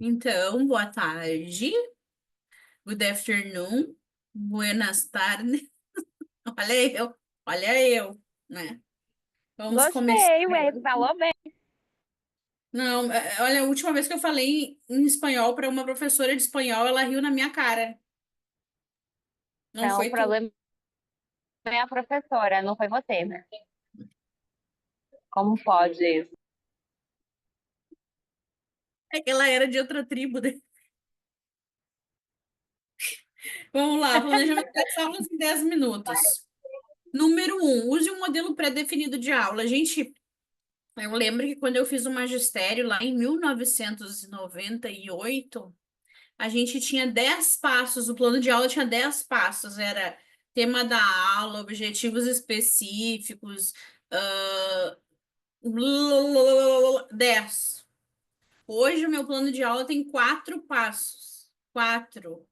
Então, boa tarde, good afternoon, buenas tardes. Olha eu, né? Vamos começar. Gostei, ué, falou bem. Não, olha, a última vez que eu falei em espanhol para uma professora de espanhol, ela riu na minha cara. Não Então, o foi tu. problema é a professora, não foi você. Como pode isso? Ela era de outra tribo, né? Vamos lá, planejamento das aulas em 10 minutos. Número um, use um modelo pré-definido de aula. Gente, eu lembro que quando eu fiz o magistério lá em 1998, a gente tinha 10 passos, o plano de aula tinha 10 passos, era tema da aula, objetivos específicos, 10. Hoje o meu plano de aula tem 4 passos. 4.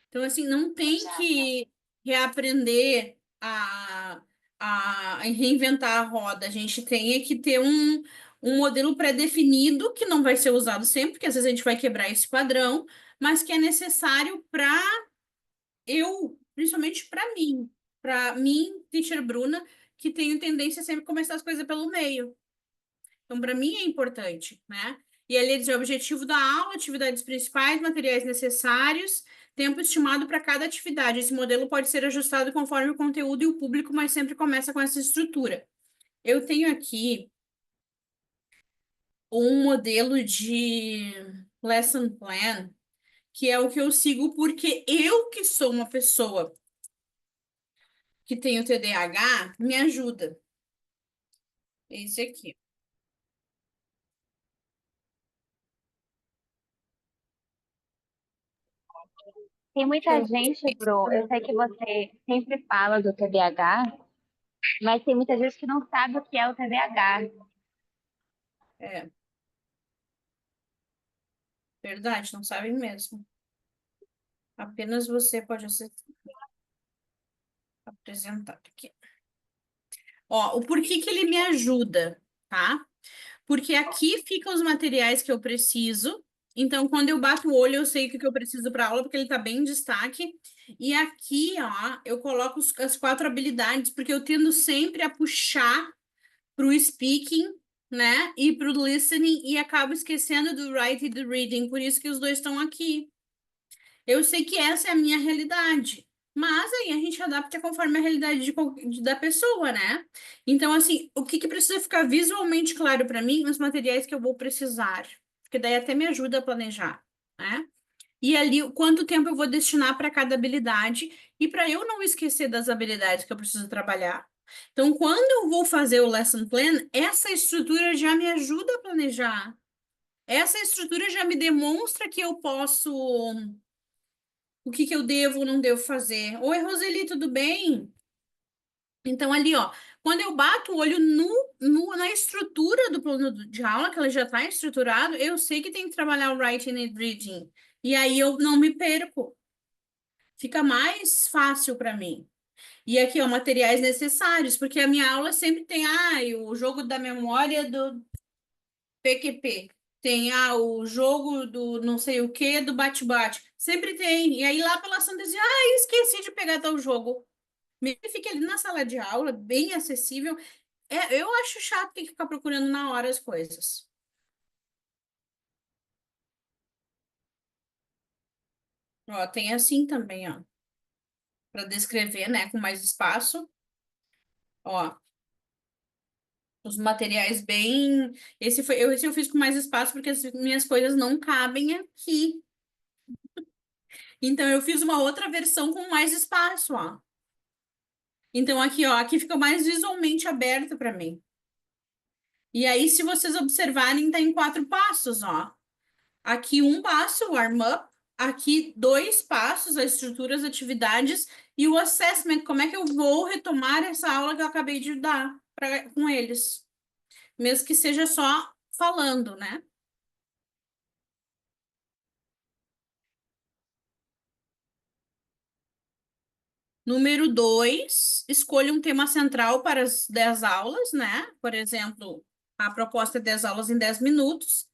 Então, assim, não tem que reaprender a reinventar a roda. A gente tem é que ter um modelo pré-definido que não vai ser usado sempre, porque às vezes a gente vai quebrar esse padrão, mas que é necessário para principalmente para mim, teacher Bruna, que tenho tendência a sempre começar as coisas pelo meio. Então, para mim é importante, né? E ali diz o objetivo da aula, atividades principais, materiais necessários, tempo estimado para cada atividade. Esse modelo pode ser ajustado conforme o conteúdo e o público, mas sempre começa com essa estrutura. Eu tenho aqui um modelo de lesson plan, que é o que eu sigo porque eu que sou uma pessoa que tem o TDAH, me ajuda. Esse aqui. Tem muita Então, gente, Bru, eu sei que você sempre fala do TDAH, mas tem muita gente que não sabe o que é o TDAH. é verdade, não sabem mesmo. Apenas você pode ser apresentado aqui. Ó, o porquê que ele me ajuda, tá? Porque aqui ficam os materiais que eu preciso. Então, quando eu bato o olho, eu sei o que que eu preciso para aula, porque ele está bem em destaque. E aqui, ó, eu coloco as 4 habilidades, porque eu tendo sempre a puxar para o speaking, né? E para o listening, e acabo esquecendo do writing e do reading. Por isso que os dois estão aqui. Eu sei que essa é a minha realidade, mas aí a gente adapta conforme a realidade da pessoa, né? Então, assim, o que que precisa ficar visualmente claro para mim, os materiais que eu vou precisar, porque daí até me ajuda a planejar, né? E ali, quanto tempo eu vou destinar para cada habilidade e para eu não esquecer das habilidades que eu preciso trabalhar. Então, quando eu vou fazer o lesson plan, essa estrutura já me ajuda a planejar. Essa estrutura já me demonstra que eu posso o que que eu devo ou não devo fazer. Oi, Roseli, tudo bem? Então, ali, ó, quando eu bato o olho na estrutura do plano de aula, que ela já está estruturado, eu sei que tem que trabalhar o writing e reading. E aí eu não me perco. Fica mais fácil para mim. E aqui, ó, materiais necessários, porque a minha aula sempre tem, o jogo da memória do PQP. Tem, o jogo do não sei o que, do bate-bate. Sempre tem. E aí lá pela Santa dizia, esqueci de pegar tal jogo. Mesmo que fique ali na sala de aula, bem acessível. Eu acho chato ter que ficar procurando na hora as coisas. Ó, tem assim também, ó, para descrever, né, com mais espaço. Ó, os materiais bem. Esse eu fiz com mais espaço porque as minhas coisas não cabem aqui. Então eu fiz uma outra versão com mais espaço, ó. Então aqui, ó, aqui fica mais visualmente aberto para mim. E aí, se vocês observarem, tá em 4 passos, ó. Aqui um passo, warm up. Aqui 2 passos, as estruturas, atividades e o assessment. Como é que eu vou retomar essa aula que eu acabei de dar com eles? Mesmo que seja só falando, né? Número 2, escolha um tema central para as 10 aulas, né? Por exemplo, a proposta é 10 aulas em 10 minutos.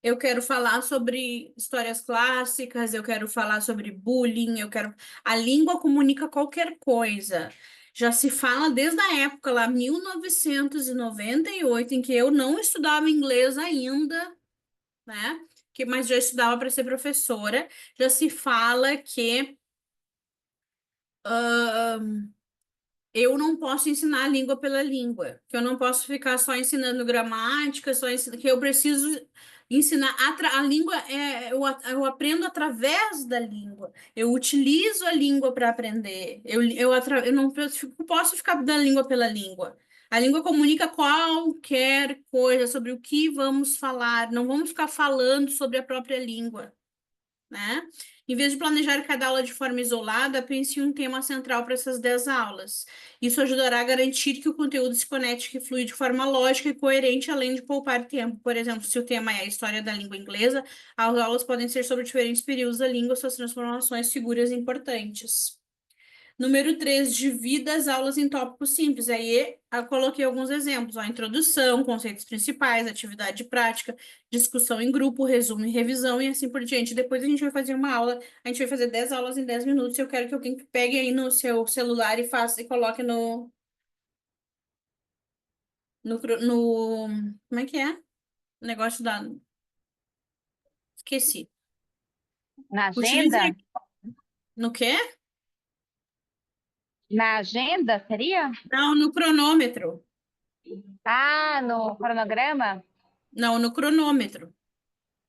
Eu quero falar sobre histórias clássicas, eu quero falar sobre bullying, eu quero. A língua comunica qualquer coisa. Já se fala desde a época lá, 1998, em que eu não estudava inglês ainda, né? Mas já estudava para ser professora. Já se fala que eu não posso ensinar a língua pela língua, que eu não posso ficar só ensinando gramática, que eu preciso ensinar a língua eu aprendo através da língua. Eu utilizo a língua para aprender. Eu não posso ficar dando língua pela língua. A língua comunica qualquer coisa sobre o que vamos falar. Não vamos ficar falando sobre a própria língua, né? Em vez de planejar cada aula de forma isolada, pense em um tema central para essas 10 aulas. Isso ajudará a garantir que o conteúdo se conecte e flui de forma lógica e coerente, além de poupar tempo. Por exemplo, se o tema é a história da língua inglesa, as aulas podem ser sobre diferentes períodos da língua, suas transformações, figuras importantes. Número 3, divida as aulas em tópicos simples. Aí eu coloquei alguns exemplos, ó, introdução, conceitos principais, atividade prática, discussão em grupo, resumo e revisão e assim por diante. Depois a gente vai fazer uma aula, a gente vai fazer 10 aulas em 10 minutos. Eu quero que alguém pegue aí no seu celular e faça e coloque no como é que é? O negócio da esqueci. Na Utilize agenda? no quê? Na agenda, seria? Não, no cronômetro. Ah, no cronograma? Não, no cronômetro.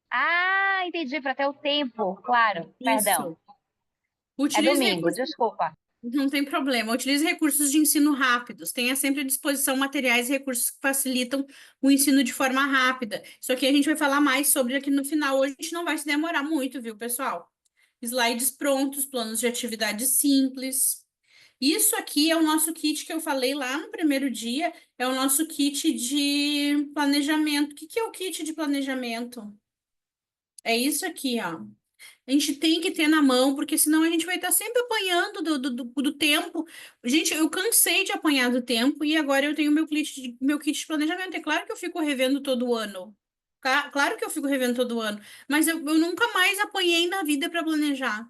Ah, entendi, para ter o tempo, claro, perdão. Isso. É Utilize domingo, recursos. desculpa. Não tem problema. Utilize recursos de ensino rápidos. Tenha sempre à disposição materiais e recursos que facilitam o ensino de forma rápida. Isso aqui a gente vai falar mais sobre aqui no final. Hoje a gente não vai se demorar muito, viu, pessoal? Slides prontos, planos de atividade simples. Isso aqui é o nosso kit que eu falei lá no primeiro dia. É o nosso kit de planejamento. O que que é o kit de planejamento? É isso aqui, ó. A gente tem que ter na mão, porque senão a gente vai estar sempre apanhando do tempo. Gente, eu cansei de apanhar do tempo e agora eu tenho meu kit de planejamento. É claro que eu fico revendo todo ano. Claro que eu fico revendo todo ano, mas eu nunca mais apanhei na vida para planejar.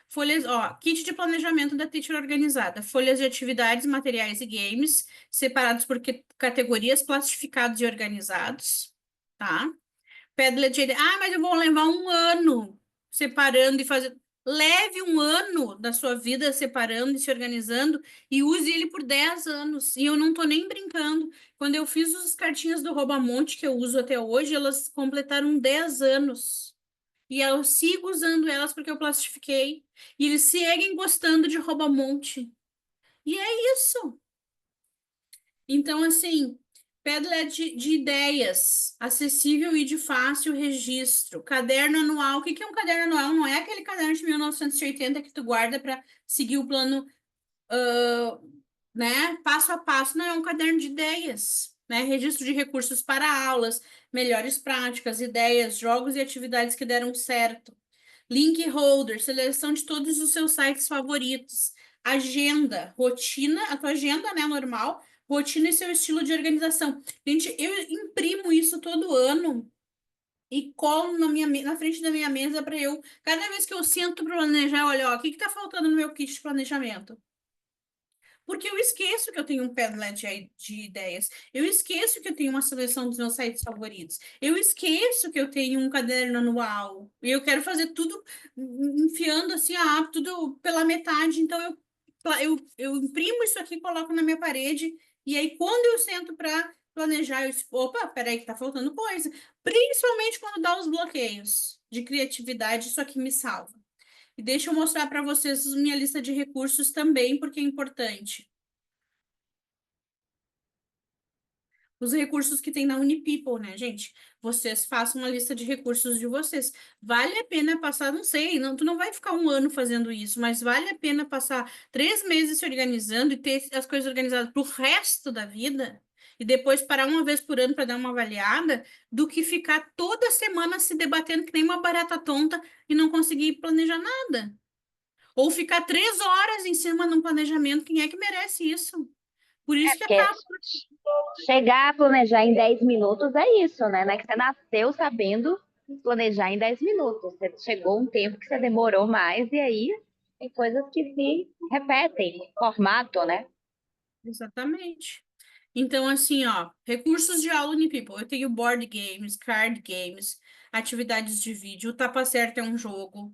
Folhas, ó, kit de planejamento da Teacher organizada. Folhas de atividades, materiais e games, separados por categorias, classificados e organizados, tá? Padlet, mas eu vou levar um ano separando e fazendo. Leve um ano da sua vida separando e se organizando e use ele por 10 anos. E eu não tô nem brincando. Quando eu fiz as cartinhas do Rouba-Monte, que eu uso até hoje, elas completaram 10 anos. E eu sigo usando elas porque eu plastifiquei. E eles seguem gostando de Rouba-Monte. E é isso. Então, assim, Padlet de ideias, acessível e de fácil registro. Caderno anual. O que que é um caderno anual? Não é aquele caderno de 1980 que tu guarda para seguir o plano, né, passo a passo. Não, é um caderno de ideias, né? Registro de recursos para aulas, melhores práticas, ideias, jogos e atividades que deram certo. Link holder, seleção de todos os seus sites favoritos. Agenda, rotina, a tua agenda, né, normal, rotina e seu estilo de organização. Gente, eu imprimo isso todo ano e colo na frente da minha mesa para eu, cada vez que eu sento para planejar, olha, ó, o que que tá faltando no meu kit de planejamento? Porque eu esqueço que eu tenho um Padlet de ideias. Eu esqueço que eu tenho uma seleção dos meus sites favoritos. Eu esqueço que eu tenho um caderno anual. E eu quero fazer tudo enfiando assim, tudo pela metade. Então eu imprimo isso aqui, coloco na minha parede. E aí, quando eu sento para planejar, eu digo, opa, peraí, que tá faltando coisa. Principalmente quando dá os bloqueios de criatividade, isso aqui me salva. E deixa eu mostrar para vocês minha lista de recursos também, porque é importante. Os recursos que tem na Unipeople, né, gente? Vocês façam uma lista de recursos de vocês. Vale a pena passar, não sei, não, tu não vai ficar um ano fazendo isso, mas vale a pena passar 3 meses se organizando e ter as coisas organizadas para o resto da vida, e depois parar uma vez por ano para dar uma avaliada, do que ficar toda semana se debatendo que nem uma barata tonta e não conseguir planejar nada. Ou ficar 3 horas em cima de um planejamento, quem é que merece isso? Por É isso que porque acaba. chegar a planejar em 10 minutos é isso, né? Não é que você nasceu sabendo planejar em 10 minutos. Você chegou um tempo que você demorou mais, e aí tem coisas que se repetem, formato, né? Exatamente. Então, assim, ó, recursos de aula Unipeople. Eu tenho board games, card games, atividades de vídeo. O Tapa Certo é um jogo.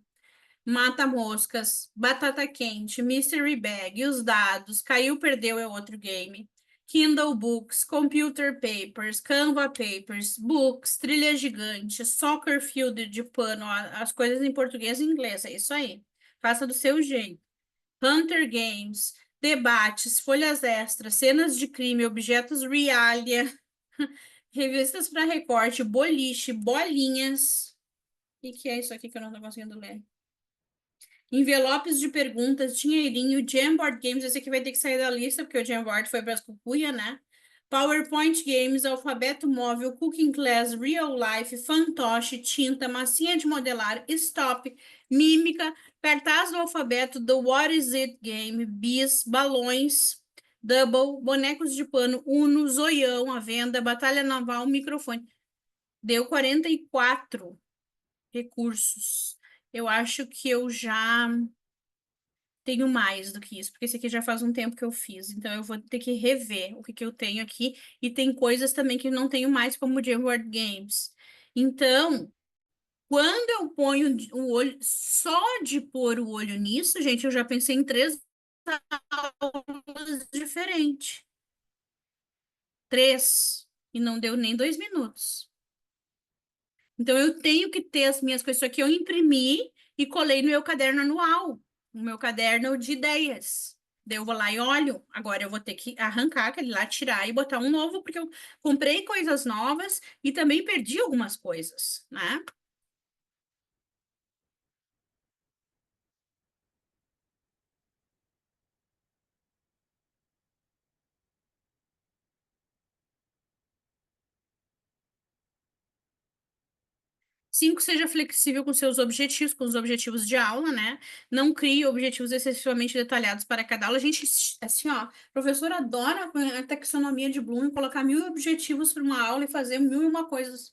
Mata-moscas, batata quente, mystery bag, os dados, caiu, perdeu é outro game. Kindle Books, Computer Papers, Canva Papers, Books, Trilha Gigante, Soccer Field de pano, as coisas em português e inglês, é isso aí. Faça do seu jeito. Hunter Games, debates, folhas extras, cenas de crime, objetos realia, revistas para recorte, boliche, bolinhas. O que é isso aqui que eu não estou conseguindo ler? Envelopes de perguntas, dinheirinho, Jamboard Games, esse aqui vai ter que sair da lista, porque o Jamboard foi para as cucuia, né? PowerPoint Games, Alfabeto Móvel, Cooking Class, Real Life, Fantoche, Tinta, Massinha de Modelar, Stop, Mímica, Cartaz do Alfabeto, The What Is It Game, Bis, Balões, Double, Bonecos de Pano, Uno, Zoião, a Venda, Batalha Naval, Microfone. Deu 44 recursos. Eu acho que eu já tenho mais do que isso, porque esse aqui já faz um tempo que eu fiz, então eu vou ter que rever o que eu tenho aqui, e tem coisas também que não tenho mais, como o Jamboard Games. Então, quando eu ponho o olho, só de pôr o olho nisso, gente, eu já pensei em 3 aulas diferentes. 3, e não deu nem 2 minutos. Então, eu tenho que ter as minhas coisas. Isso aqui eu imprimi e colei no meu caderno anual, no meu caderno de ideias. Daí eu vou lá e olho. Agora eu vou ter que arrancar aquele lá, tirar e botar um novo, porque eu comprei coisas novas e também perdi algumas coisas, né? 5, seja flexível com seus objetivos, com os objetivos de aula, né? Não crie objetivos excessivamente detalhados para cada aula. A gente, assim, ó, professor adora a taxonomia de Bloom e colocar 1.000 objetivos para uma aula e fazer 1.001 coisas.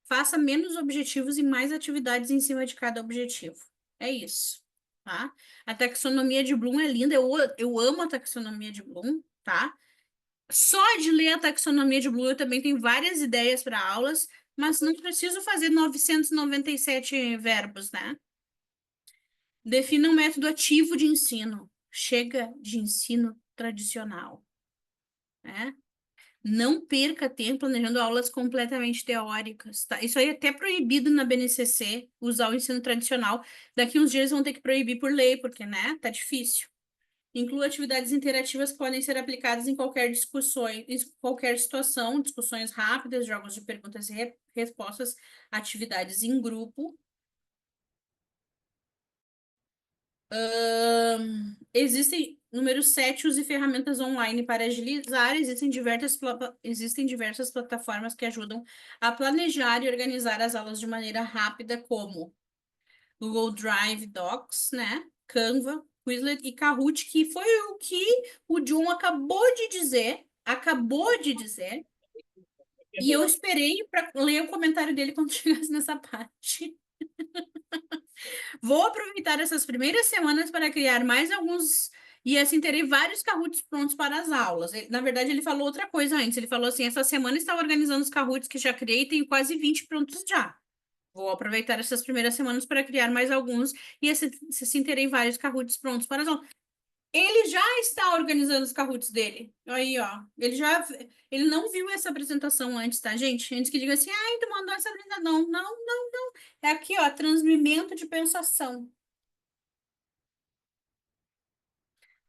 Faça menos objetivos e mais atividades em cima de cada objetivo. É isso, tá? A taxonomia de Bloom é linda, eu amo a taxonomia de Bloom, tá? Só de ler a taxonomia de Bloom eu também tenho várias ideias para aulas, mas não preciso fazer 997 verbos, né? Defina um método ativo de ensino. Chega de ensino tradicional, né? Não perca tempo planejando aulas completamente teóricas, tá? Isso aí é até proibido na BNCC, usar o ensino tradicional. Daqui uns dias vão ter que proibir por lei, porque, né, tá difícil. Inclua atividades interativas que podem ser aplicadas em qualquer situação, discussões rápidas, jogos de perguntas e respostas, atividades em grupo. Existem, número 7, use ferramentas online para agilizar. Existem diversas plataformas que ajudam a planejar e organizar as aulas de maneira rápida, como Google Drive Docs, né? Canva, Quizlet e Kahoot, que foi o que o John acabou de dizer, e eu esperei para ler o comentário dele quando chegasse nessa parte. Vou aproveitar essas primeiras semanas para criar mais alguns. E assim, terei vários Kahoots prontos para as aulas. Na verdade, ele falou outra coisa antes. Ele falou assim: essa semana estava organizando os Kahoots que já criei e tenho quase 20 prontos já. Vou aproveitar essas primeiras semanas para criar mais alguns e assim terei vários Kahoots prontos para as aulas. Ele já está organizando os Kahoots dele. Aí, ó. Ele não viu essa apresentação antes, tá, gente? Antes que diga assim, ai, tu mandou essa apresentação. Não, não, não, não. É aqui, ó, transmimento de pensação.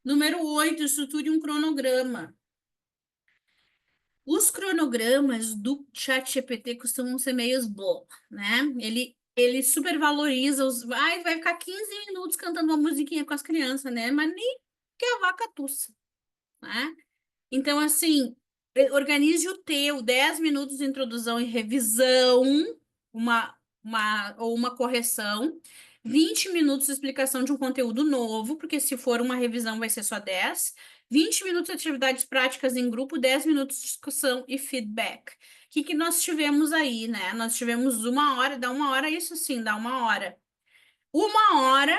Número 8, estruture um cronograma. Os cronogramas do ChatGPT costumam ser meio blô, né? Ele supervaloriza os. Ai, vai ficar 15 minutos cantando uma musiquinha com as crianças, né? Mas nem que a vaca tussa, né? Então, assim, organize o teu, 10 minutos de introdução e revisão, uma correção, 20 minutos de explicação de um conteúdo novo, porque se for uma revisão vai ser só 10. 20 minutos de atividades práticas em grupo, 10 minutos de discussão e feedback. O que que nós tivemos aí, né? Nós tivemos uma hora, dá uma hora, isso sim, dá uma hora. Uma hora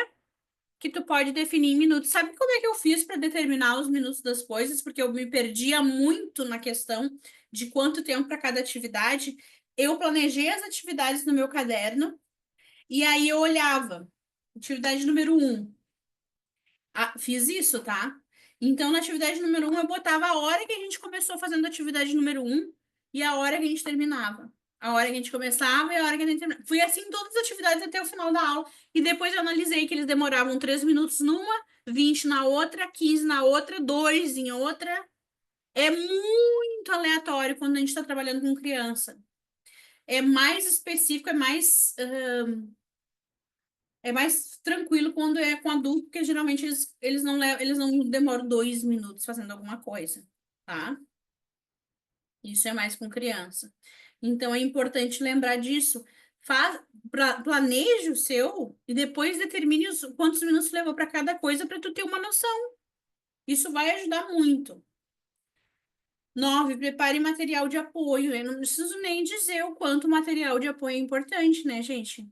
que tu pode definir em minutos. Sabe como é que eu fiz para determinar os minutos das coisas? Porque eu me perdia muito na questão de quanto tempo para cada atividade. Eu planejei as atividades no meu caderno e aí eu olhava. Atividade número um. Ah, fiz isso, tá? Então, na atividade número um, eu botava a hora que a gente começou fazendo a atividade número um e a hora que a gente terminava. A hora que a gente começava e a hora que a gente terminava. Fui assim em todas as atividades até o final da aula. E depois eu analisei que eles demoravam 3 minutos numa, 20 na outra, 15 na outra, 2 em outra. É muito aleatório quando a gente está trabalhando com criança. É mais específico, é mais tranquilo quando é com adulto, porque geralmente eles não demoram 2 minutos fazendo alguma coisa, tá? Isso é mais com criança. Então é importante lembrar disso. Planeje o seu e depois determine quantos minutos levou para cada coisa para tu ter uma noção. Isso vai ajudar muito. 9, prepare material de apoio. Eu não preciso nem dizer o quanto material de apoio é importante, né, gente?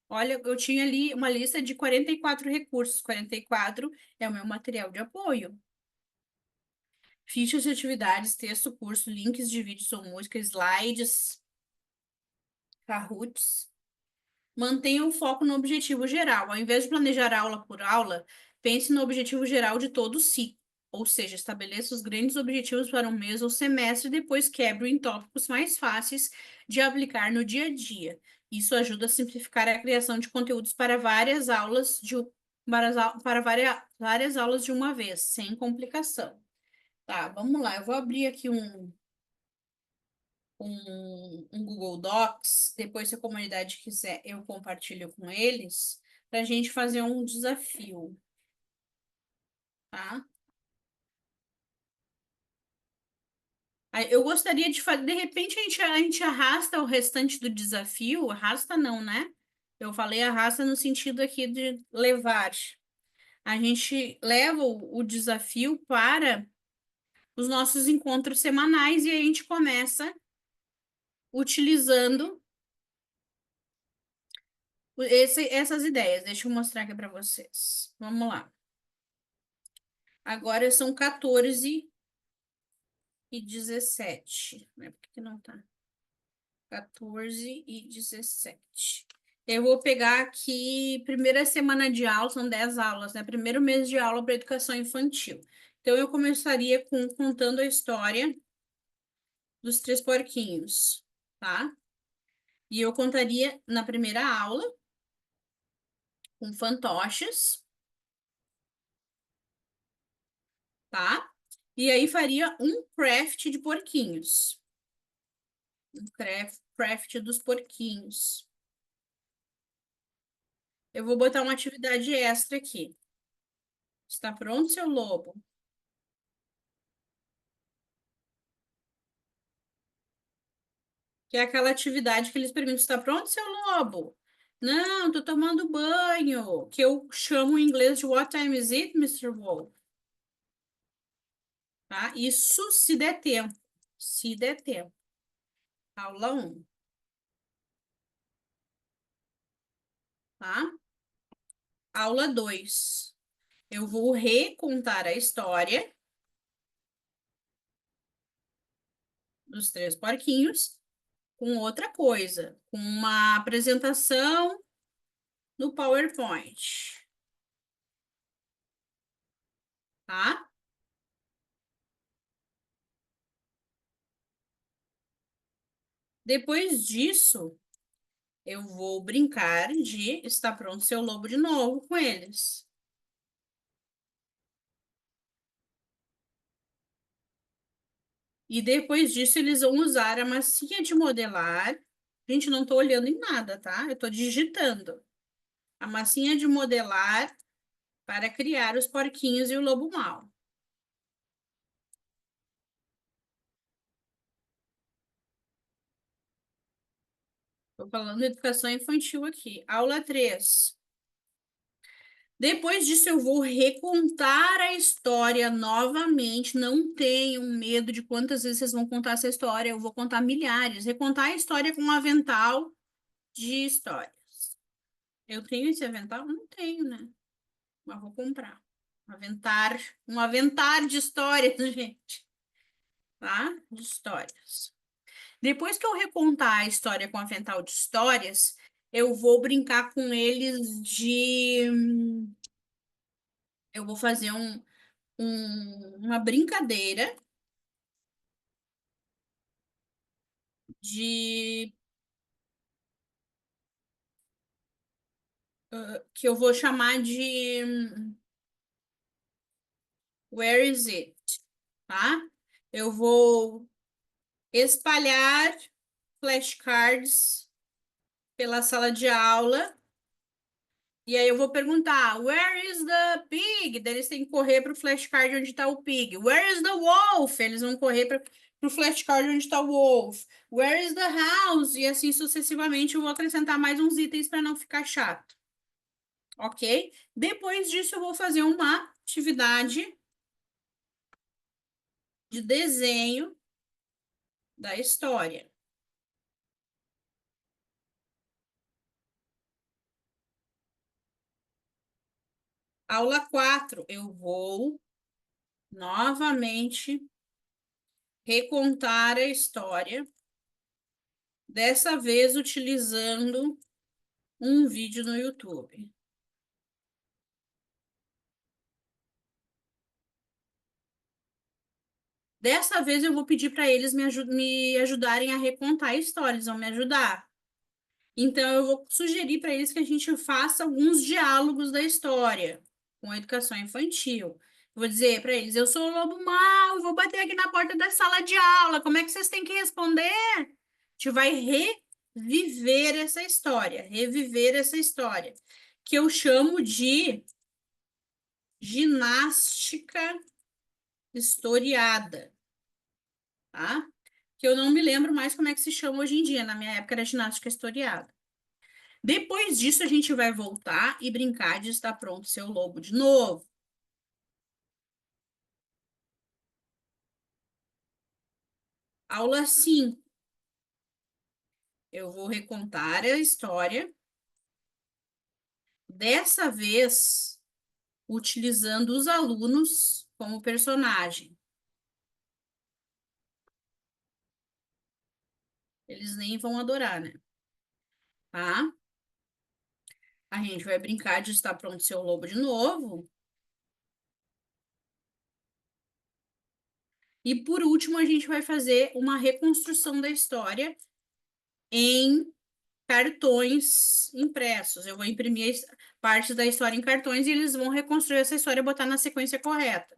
Olha, eu tinha ali uma lista de 44 recursos. 44 é o meu material de apoio. Fichas de atividades, texto, curso, links de vídeos ou música, slides, Kahoots. Mantenha o foco no objetivo geral. Ao invés de planejar aula por aula, pense no objetivo geral de todo o ciclo. Ou seja, estabeleça os grandes objetivos para um mês ou semestre e depois quebre em tópicos mais fáceis de aplicar no dia a dia. Isso ajuda a simplificar a criação de conteúdos para várias aulas várias aulas de uma vez, sem complicação. Tá, vamos lá. Eu vou abrir aqui um Google Docs. Depois, se a comunidade quiser, eu compartilho com eles para a gente fazer um desafio, tá? Aí, eu gostaria de fazer, de repente a gente arrasta o restante do desafio, arrasta não, né? Eu falei arrasta no sentido aqui de levar. A gente leva o desafio para os nossos encontros semanais e a gente começa utilizando essas ideias. Deixa eu mostrar aqui para vocês. Vamos lá. Agora são 14h17, né? Por que não tá? 14h17. Eu vou pegar aqui, primeira semana de aula, são 10 aulas, né? Primeiro mês de aula para educação infantil. Então, eu começaria contando a história dos três porquinhos, tá? E eu contaria na primeira aula com fantoches, tá? E aí faria um craft de porquinhos. Um craft dos porquinhos. Eu vou botar uma atividade extra aqui. Está pronto, seu lobo? Que é aquela atividade que eles perguntam: está pronto, seu lobo? Não, tô tomando banho. Que eu chamo em inglês de What time is it, Mr. Wolf? Tá? Isso se der tempo. Se der tempo. Aula 1, tá? Aula 2. Eu vou recontar a história dos três porquinhos com outra coisa, com uma apresentação no PowerPoint, tá? Depois disso, eu vou brincar de Está Pronto Seu Lobo de novo com eles. E depois disso, eles vão usar a massinha de modelar. Gente, não estou olhando em nada, tá? Eu estou digitando. A massinha de modelar para criar os porquinhos e o lobo mau. Estou falando de educação infantil aqui. Aula 3. Depois disso, eu vou recontar a história novamente. Não tenham medo de quantas vezes vocês vão contar essa história. Eu vou contar milhares. Recontar a história com um avental de histórias. Eu tenho esse avental? Não tenho, né? Mas vou comprar. Aventar, um aventar de histórias, gente. Tá? De histórias. Depois que eu recontar a história com o avental de histórias, eu vou brincar com eles de. Eu vou fazer uma brincadeira de que eu vou chamar de Where is it? Tá? Eu vou espalhar flashcards pela sala de aula. E aí eu vou perguntar, where is the pig? Daí eles têm que correr para o flashcard onde está o pig. Where is the wolf? Eles vão correr para o flashcard onde está o wolf. Where is the house? E assim sucessivamente eu vou acrescentar mais uns itens para não ficar chato. Ok? Depois disso eu vou fazer uma atividade de desenho da história. Aula 4, eu vou novamente recontar a história, dessa vez utilizando um vídeo no YouTube. Dessa vez eu vou pedir para eles me ajudarem a recontar a história, eles vão me ajudar. Então eu vou sugerir para eles que a gente faça alguns diálogos da história com a educação infantil. Vou dizer para eles: eu sou o lobo mau, vou bater aqui na porta da sala de aula. Como é que vocês têm que responder? A gente vai reviver essa história, que eu chamo de ginástica historiada, tá? Que eu não me lembro mais como é que se chama hoje em dia. Na minha época era ginástica historiada. Depois disso, a gente vai voltar e brincar de estar pronto seu lobo de novo. Aula 5. Eu vou recontar a história, dessa vez utilizando os alunos como personagem. Eles nem vão adorar, né? Tá? A gente vai brincar de estar pronto seu lobo de novo. E por último, a gente vai fazer uma reconstrução da história em cartões impressos. Eu vou imprimir partes da história em cartões e eles vão reconstruir essa história e botar na sequência correta.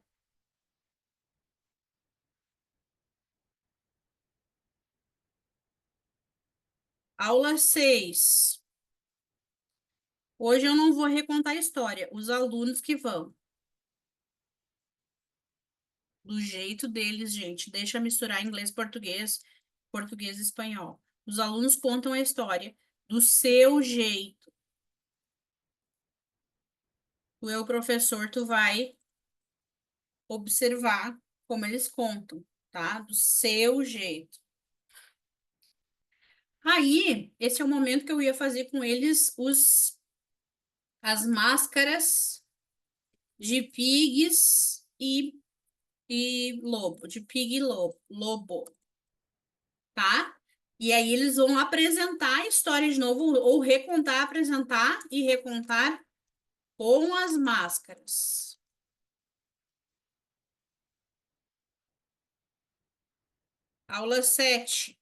Aula 6. Hoje eu não vou recontar a história, os alunos que vão. Do jeito deles, gente. Deixa misturar inglês, português, português e espanhol. Os alunos contam a história do seu jeito. Tu é o professor, tu vai observar como eles contam, tá? Do seu jeito. Aí, esse é o momento que eu ia fazer com eles as máscaras de pigs e lobo, de pig e lobo, tá? E aí eles vão apresentar a história de novo, ou recontar, apresentar e recontar com as máscaras. Aula 7.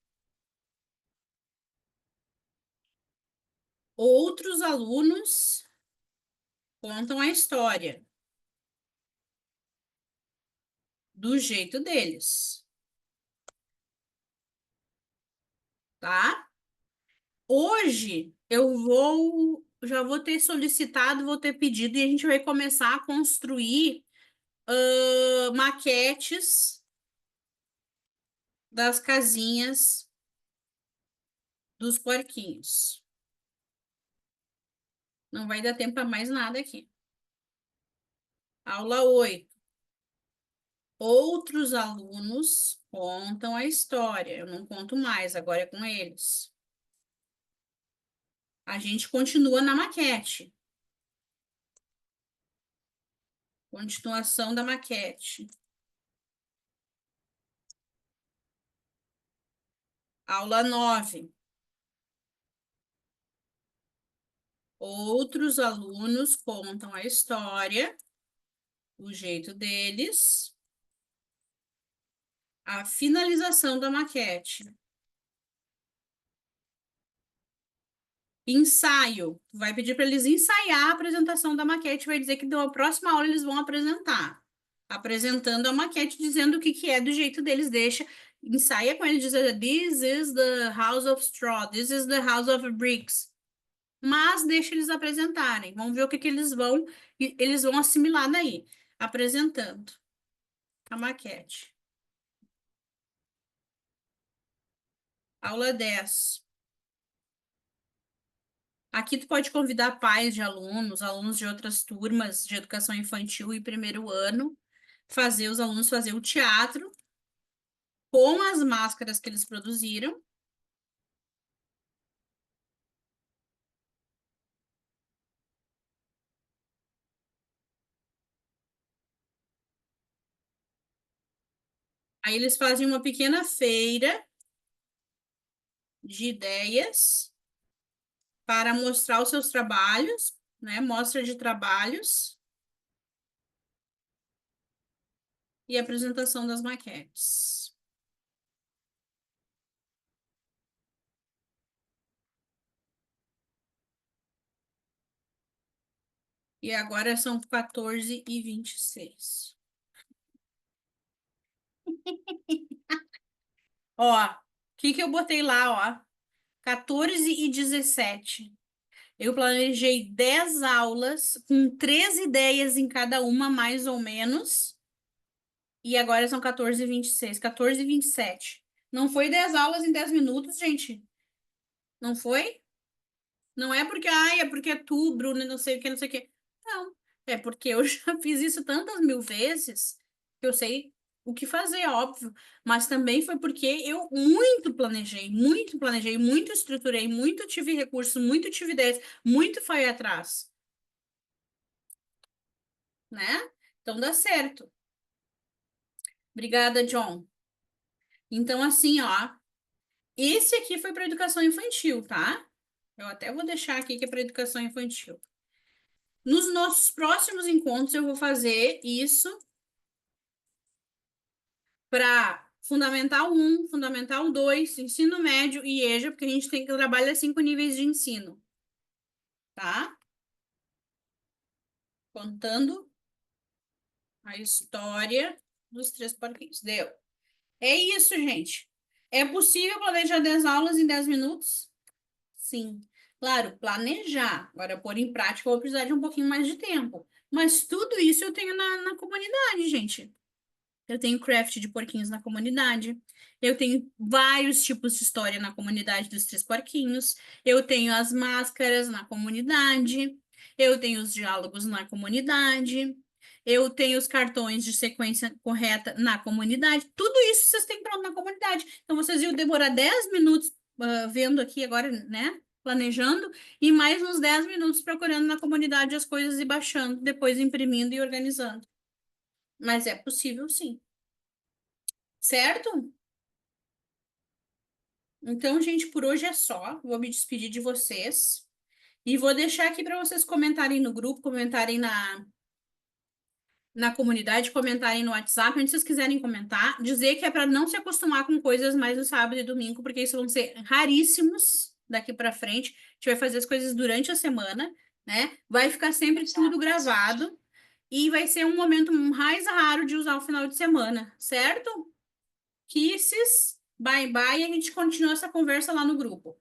Outros alunos contam a história do jeito deles, tá? Hoje já vou ter solicitado, vou ter pedido e a gente vai começar a construir maquetes das casinhas dos porquinhos. Não vai dar tempo para mais nada aqui. Aula 8. Outros alunos contam a história. Eu não conto mais, agora é com eles. A gente continua na maquete. Continuação da maquete. Aula 9. Outros alunos contam a história, o jeito deles. A finalização da maquete. Ensaio. Vai pedir para eles ensaiar a apresentação da maquete, vai dizer que na próxima aula eles vão apresentar. Apresentando a maquete, dizendo o que que é do jeito deles, deixa. Ensaia com eles, dizendo: This is the house of straw, this is the house of bricks. Mas deixa eles apresentarem. Vamos ver o que que eles vão assimilar daí. Apresentando a maquete. Aula 10. Aqui tu pode convidar pais de alunos, alunos de outras turmas de educação infantil e primeiro ano, fazer os alunos fazer o teatro com as máscaras que eles produziram. Aí eles fazem uma pequena feira de ideias para mostrar os seus trabalhos, né? Mostra de trabalhos e apresentação das maquetes. E agora são 14h26. Ó, o que que eu botei lá, ó? 14h17. Eu planejei 10 aulas com 3 ideias em cada uma, mais ou menos. E agora são 14h26, 14h27. Não foi 10 aulas em 10 minutos, gente? Não foi? Não é porque, ai, é porque é tu, Bruna, não sei o que, não sei o que. Não, é porque eu já fiz isso tantas mil vezes que eu sei o que fazer, óbvio. Mas também foi porque eu muito planejei, muito estruturei, muito tive recursos, muito tive ideias, muito fui atrás, né? Então dá certo. Obrigada, John. Então, assim, ó, esse aqui foi para educação infantil, tá? Eu até vou deixar aqui que é para educação infantil. Nos nossos próximos encontros, eu vou fazer isso para Fundamental 1, Fundamental 2, Ensino Médio e EJA, porque a gente tem que trabalhar 5 níveis de ensino, tá? Contando a história dos três porquinhos. Deu. É isso, gente. É possível planejar 10 aulas em 10 minutos? Sim. Claro, planejar. Agora, pôr em prática, eu vou precisar de um pouquinho mais de tempo. Mas tudo isso eu tenho na comunidade, gente. Eu tenho craft de porquinhos na comunidade. Eu tenho vários tipos de história na comunidade dos Três Porquinhos. Eu tenho as máscaras na comunidade. Eu tenho os diálogos na comunidade. Eu tenho os cartões de sequência correta na comunidade. Tudo isso vocês têm pronto na comunidade. Então, vocês iam demorar 10 minutos vendo aqui agora, né? Planejando, e mais uns 10 minutos procurando na comunidade as coisas e baixando, depois imprimindo e organizando. Mas é possível, sim. Certo? Então, gente, por hoje é só. Vou me despedir de vocês. E vou deixar aqui para vocês comentarem no grupo, comentarem na comunidade, comentarem no WhatsApp, onde vocês quiserem comentar. Dizer que é para não se acostumar com coisas mais no sábado e domingo, porque isso vão ser raríssimos daqui para frente. A gente vai fazer as coisas durante a semana, né? Vai ficar sempre tudo gravado. E vai ser um momento mais raro de usar o final de semana, certo? Kisses, bye bye, e a gente continua essa conversa lá no grupo.